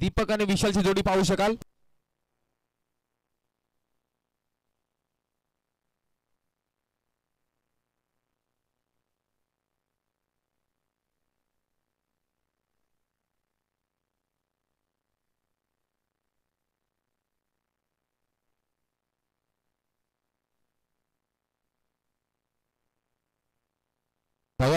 दीपक आणि विशालची जोडी पाहू शकाल.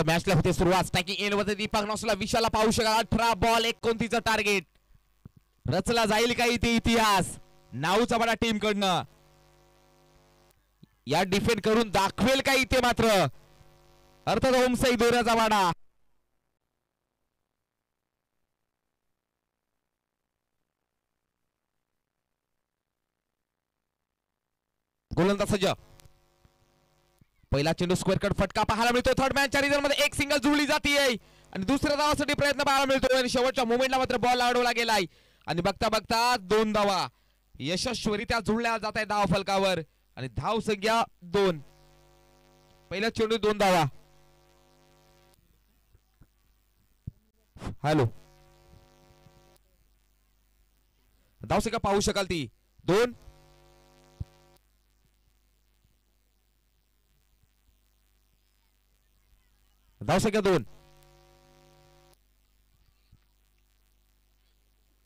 मॅचला होते सुरुवात. स्ट्रायकिंग एंड मध्ये दीपक नॉसला विशालला पाहू शकाल. 18 बॉल 29 टार्गेट. रचला जाईल का इथे इतिहास नाऊचा बडा टीम कडनं. या डिफेंड करून दाखवेल का इथे मात्र अर्थात ओमसाई दोऱ्याचा वाडा. गोलंदाज सज्ज. पहिला चेंडू स्क्वेअर कट फटका पाहायला मिळतो. थर्ड मॅनच्या रिझन मध्ये एक सिंगल जुळली जाते आणि दुसऱ्या धावासाठी प्रयत्न पाहायला मिळतो आणि शेवटच्या मोमेंटला मात्र बॉल अडवला गेलाय आणि बघता बघता 2 धावा यशस्वीरित्या जुळल्या जात आहे धाव फलकावर आणि धाव संख्या 2. पहिला चेंडू 2 धावा. हॅलो धाव संख्या पाहू शकाल ती 2. धाव संख्या 2.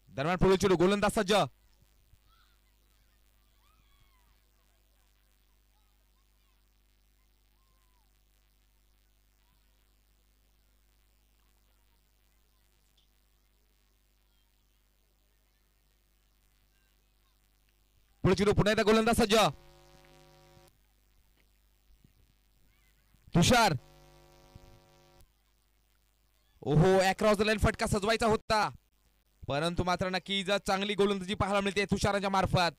दरम्यान पुढील चेंडू गोलंदाज सज्ज. पुढील चेंडू पुन्हा एकदा गोलंदाज सज्ज. तुषार. ओहो अक्रॉस द लाईन फटका सजवायचा होता परंतु मात्र नक्कीच चांगली गोलंदाजी पाहायला मिळते तुषारांच्या मार्फत.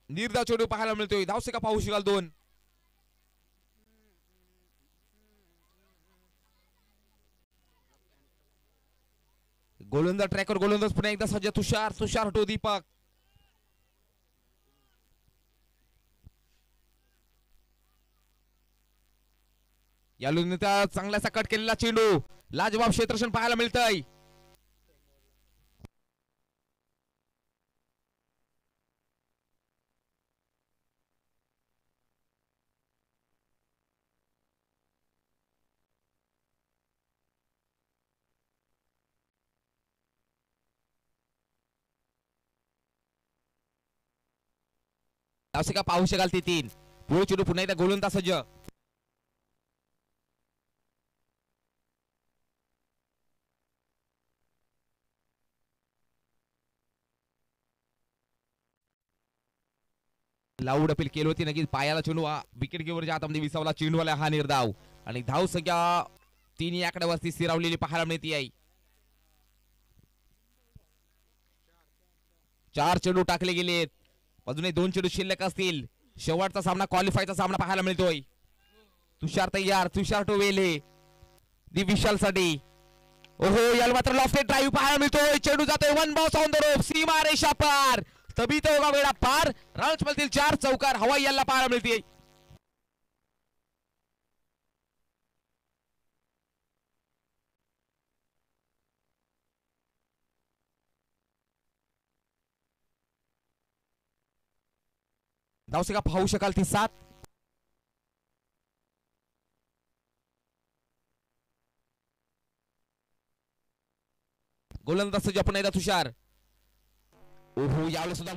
निर्धाव चेंडू पाहायला मिळतोय. धावसंख्या पाहू शकाल 2. गोलंदाज ट्रॅकर गोलंदाज पुन्हा एकदा सज्ज. तुषार तुषार हटो दीपक. या लुनीचा चांगलासा कट केलेला चेंडू लाजवाब क्षेत्ररक्षण पाहायला मिळतंय. धावसंख्या पाहू शकाल ती 3. पुढे चेंडू पुन्हा एकदा गोलंदाज सज्ज. लाऊड अपील केली होती नक्कीच पायाला चेंडू विकेट गिवरच्या हातामध्ये विसावला चेंडूवाला हा निर्धाव आणि धाव संख्या 3 या आकड्यावरती स्थिरावलेली पाहायला मिळते आहे. 4 चेंडू टाकले गेलेत. अजूनही 2 चेंडू शिल्लक असतील. शेवटचा सामना क्वालिफायचा सामना पाहायला मिळतोय. तुषार तयार. तुषार टोवेले दी विशाल साठी. ओहो याला मात्र लॉफ्टेड ड्राइव्ह पाहायला मिळतोय. चेंडू जातोय 1 बाउंस ऑन द रोप. सीमा रेषा पार. तभी तो होगा वेळा पार. रणचमधील 4 चौकार हवाई याला पाहायला मिळते. धावसंख्या पाहू शकाल ती 7. गोलंदाज सज्ज पुन्हा एकदा तुषार. ओहो यावेळेस सुद्धा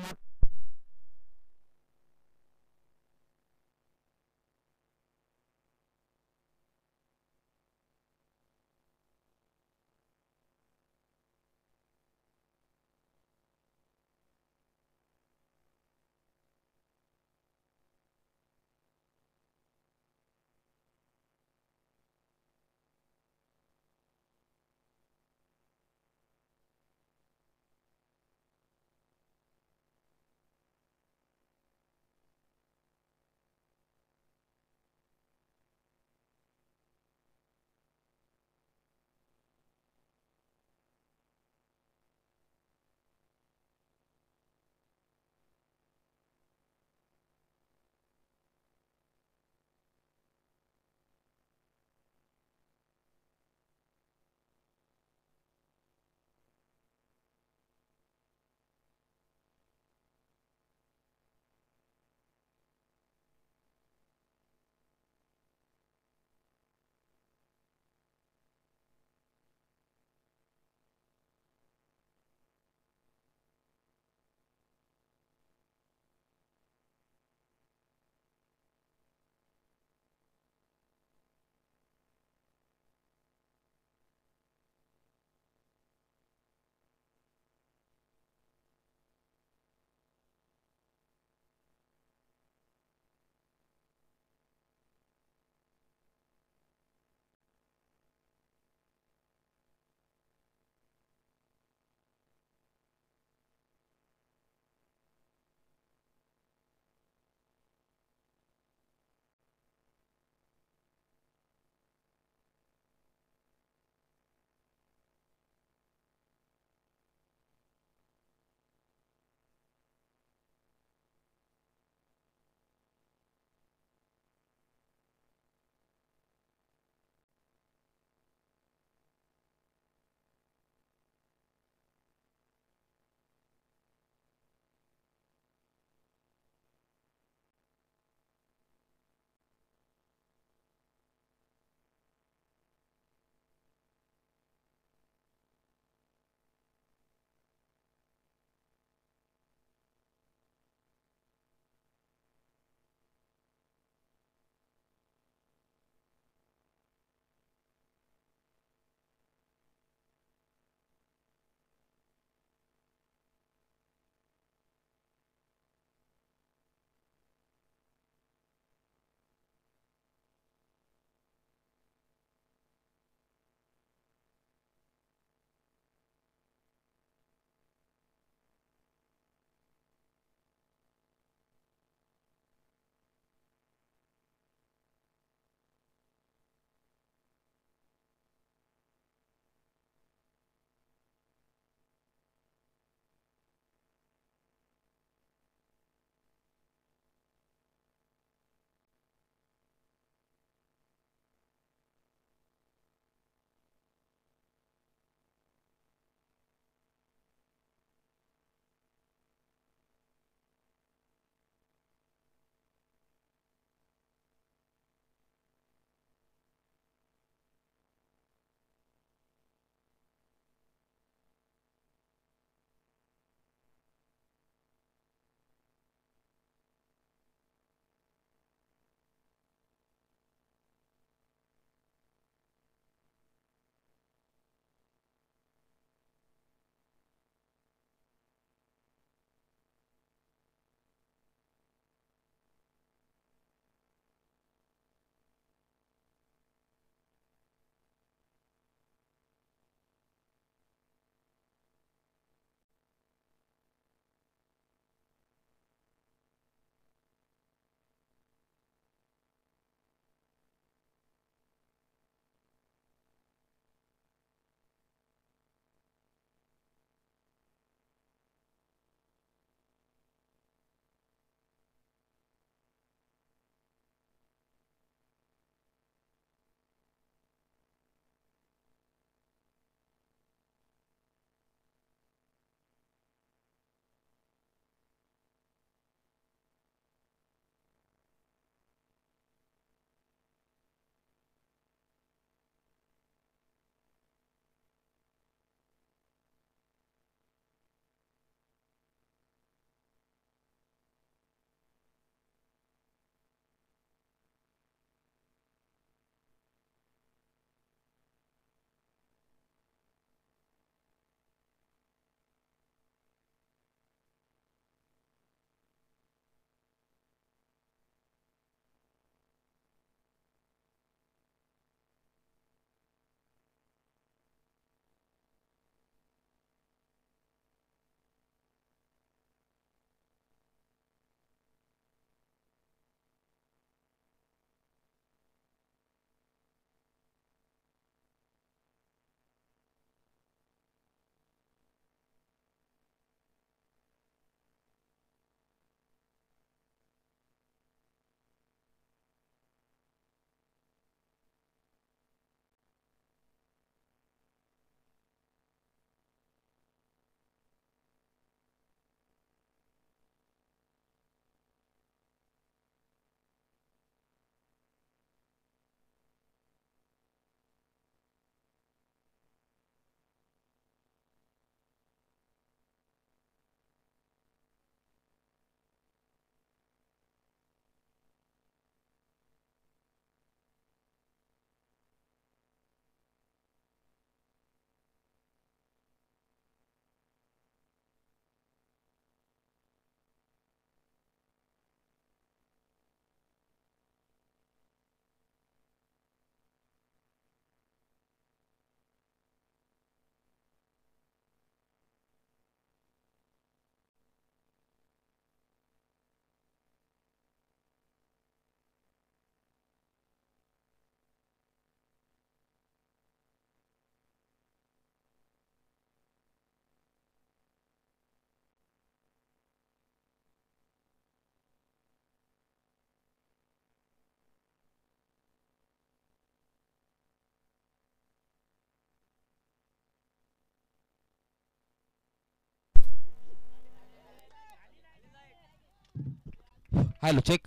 हॅलो चेक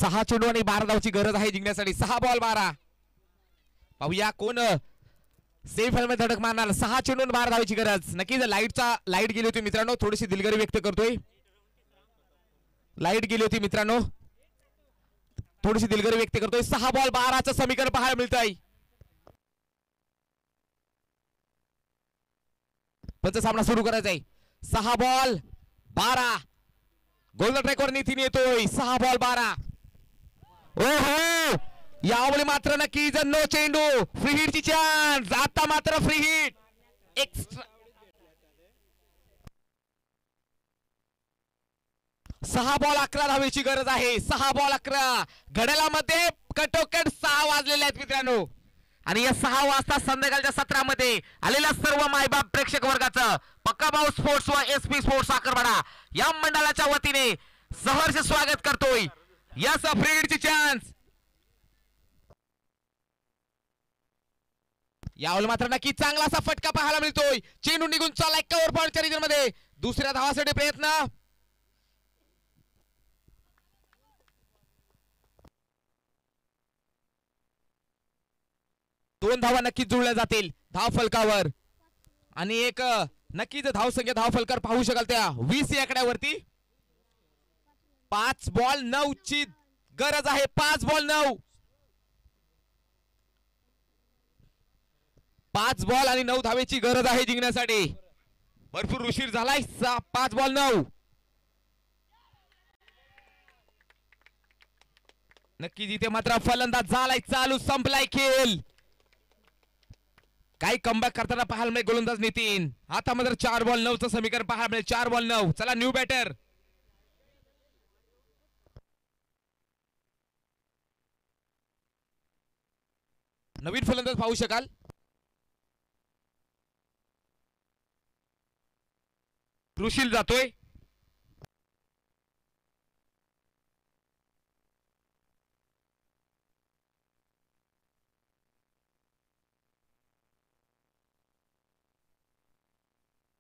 6 चेंडू आणि 12 धावची गरज आहे जिंकण्यासाठी. 6 बॉल 12. पाहूया कोण सेमीफायनल मध्ये धडक मारणार. 6 चेंडू आणि 12 धावची गरज. नक्कीच लाईट गेली होती मित्रांनो, थोडीशी दिलगिरी व्यक्त करतोय. लाईट गेली होती मित्रांनो, थोडीशी दिलगिरी व्यक्त करतोय. 6 बॉल 12चं समीकरण पाहायला मिळत आहे. पंच सामना सुरू करायचा आहे. 6 बॉल 12. गोल्डन ट्रॅकवर नितीन येतोय. 6 बॉल 12. ओहो, यावेळी मात्र नक्कीच नो चेंडू. फ्री हिटची चान्स. आता मात्र फ्री हिट. एक्स्ट्रा 6 बॉल 11 धावेची गरज आहे. 6 बॉल 11. घड्याळामध्ये कटोकट 6 वाजलेले आहेत मित्रांनो. आणि या 6 वाजता संध्याकाळच्या सत्रामध्ये आलेल्या सर्व मायबाप प्रेक्षक वर्गाचं पक्काभाऊ स्पोर्ट्स व SP स्पोर्ट्स साखरवाडा या मंडळाच्या वतीने सहर्ष स्वागत करतोय. या फ्री हिटची चान्स. यावेळी मात्र नक्की चांगला असा फटका पाहायला मिळतोय. चेंडू निघून चाललाय कव्हर पॉइंटच्या रिजन मध्ये. दुसऱ्या धावासाठी प्रयत्न. 2 धावा नक्कीच जुळल्या जातील धाव फलकावर. आणि एक नक्कीच धावसंख्या धाव फलकावर पाहू शकाल त्या 20 या आकड्यावरती. 5 बॉल 9 ची गरज आहे. 5 बॉल 9. 5 बॉल आणि 9 धावेची गरज आहे जिंकण्यासाठी. भरपूर उशीर झालाय. 5 बॉल 9. नक्कीच इथे मात्र फलंदाज झालाय चालू. संपलाय खेळ. काही कमबॅक करताना पाहायला मिळेल गोलंदाज नितीन. आता मात्र 4 बॉल 9 चं समीकरण पाहायला मिळेल. 4 बॉल 9. चला न्यू बॅटर. नवीन फलंदाज पाहू शकाल. कृषील जातोय.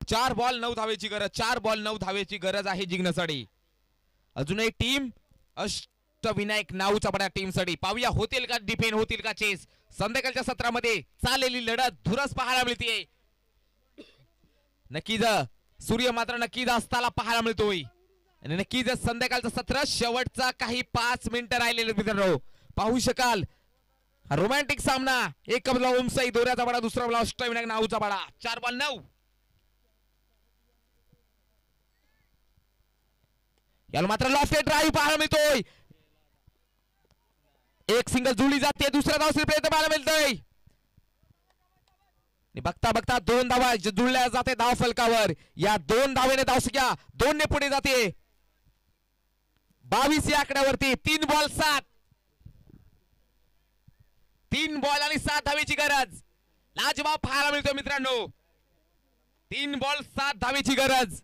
चार बॉल 9 धावेची गरज. 4 बॉल 9 धावेची गरज आहे जिंकण्यासाठी. अजून एक टीम अष्टविनायक नाऊचा बडा टीम साठी. पाहूया होतील का डिफेंड, होतील का चेस. संध्याकाळच्या सत्रामध्ये चाललेली लढत धुरस पाहायला मिळते. नक्कीच सूर्य मात्र नक्कीच असताना पाहायला मिळतोय. आणि नक्कीच संध्याकाळचं सत्र शेवटचा काही 5 मिनिटं राहिलेले मित्रांनो. पाहू शकाल रोमॅन्टिक सामना. एक बाजूला ओमसाई दोऱ्याचा बडा, दुसरा बाजूला अष्टविनायक नाऊचा बडा. 4 बॉल 9. याला मात्र लॉफ्टेड ड्राईव्ह पाहायला मिळतोय. एक सिंगल जुळली जाते. दुसऱ्या धावसाठी प्रयत्न पाहायला मिळतोय. बघता बघता 2 धावा जुळल्या जाते धाव फलकावर. या 2 धावेने धावसंख्या 2 ने पुढे जाते. 22 या आकड्यावरती. 3 बॉल 7. 3 बॉल आणि 7 धावेची गरज. लाजवाब पाहायला मिळतोय मित्रांनो. 3 बॉल 7 धावेची गरज.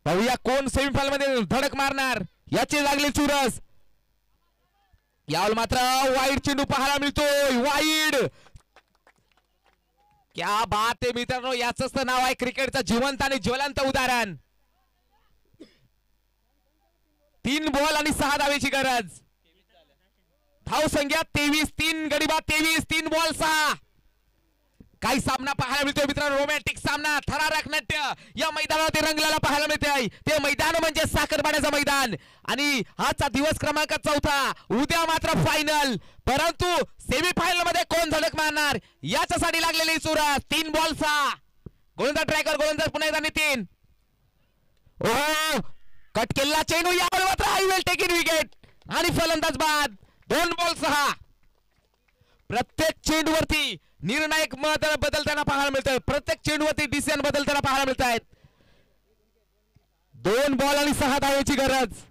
पाहूया कोण सेमीफायनल मध्ये धडक मारणार. याची लागली चुरस. यावर मात्र वाईड चेंडू पाहायला मिळतोय. वाईड. क्या बात आहे मित्रांनो. याच तर नाव आहे क्रिकेटचं जिवंत आणि ज्वलंत उदाहरण. 3 बॉल आणि 6 धावेची गरज. धाव संख्या 23. 3 गडी बाद 23. 3 बॉल 6. काही सामना पाहायला मिळतोय मित्रांनो. रोमॅन्टिक सामना. थरारक नाट्य या मैदानावरती रंगलेला पाहायला मिळते. ते मैदान म्हणजे साखरवाड्याचं मैदान. आणि हाचा दिवस क्रमांक 4. उद्या मात्र फायनल. परंतु सेमीफायनल मध्ये कोण धडक मारणार याच्यासाठी लागलेली चुरस. 3 बॉल 6. गोलंदाज ट्रॅकर. गोलंदाज पुन्हा एकदा नितीन. ओहो, कट केला चेंडू. यावर मात्र I will take in wicket. आणि फलंदाज बाद. 2 बॉल 6. प्रत्येक चेंडूवरती निर्णायक मत बदलताना पाहायला मिळतोय. प्रत्येक चेंडूवरती डिसिजन बदलताना पाहायला मिळत आहेत. 2 बॉल आणि 6 धावेची गरज.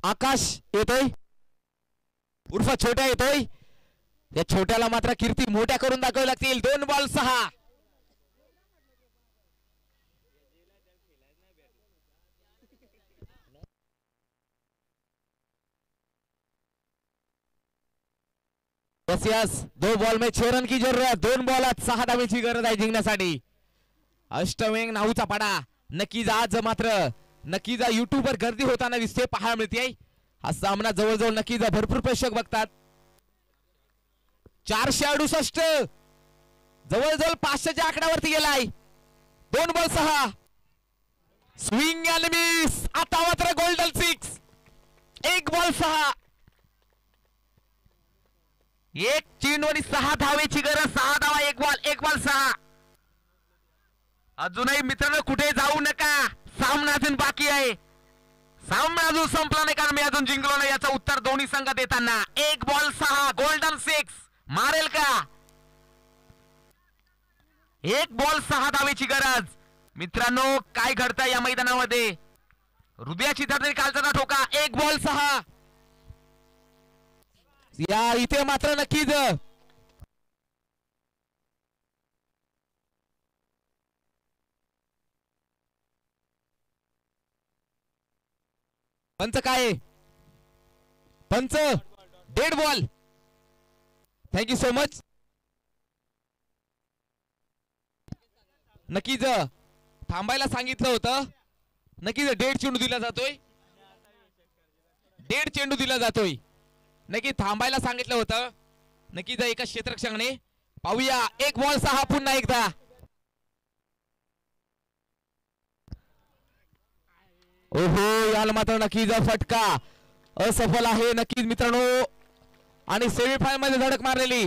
आकाश येतोय उर्फ छोट्या येतोय. या छोट्याला मात्र कीर्ती मोठ्या करून दाखवावी लागतील. 2 बॉल 6. यस यस 2 बॉल में 6 रन की जरूरत. 2 बॉलात 6 धावेची गरज आहे जिंकण्यासाठी. अष्टवेंग नाऊचा पाडा. नक्कीच आज मात्र नक्कीच युट्यूबवर गर्दी होताना दिसते पाहायला मिळते. हा सामना जवळजवळ नक्कीच भरपूर प्रेक्षक बघतात. 468 जवळजवळ 500च्या आकड्यावरती गेलाय. 2 बॉल 6 स्विंग अँड मिस. आता मात्र गोल्डन 6. 1 बॉल 6 एक चेंडू आणि 6 धावेची गरज. 6 धावा 1 बॉल 6. अजूनही मित्रांनो कुठे जाऊ नका. सामना अजून बाकी आहे. सामना अजून संपला नाही कारण मी अजून जिंकलो नाही याचं उत्तर दोन्ही संघ देताना. 1 बॉल 6 गोल्डन 6 मारेल का. 1 बॉल 6 धावेची गरज. मित्रांनो काय घडतंय या मैदानामध्ये. हृदयाची धडधड कालचा ठोका. 1 बॉल 6 या इथे मात्र नक्कीच पंच काय पंच 1.5 बॉल. Thank you so much. नक्कीच थांबायला सांगितलं होतं. नक्कीच 1.5 चेंडू दिला जातोय. 1.5 चेंडू दिला जातोय. नक्की थांबायला सांगितलं होतं. नक्कीच एका क्षेत्ररक्षकाने पाहूया. 1 बॉल 6 पुन्हा एकदा. ओहो याला मात्र नक्कीच फटका असफल आहे. नक्कीच मित्रांनो आणि सेमीफायनल मध्ये धडक मारलेली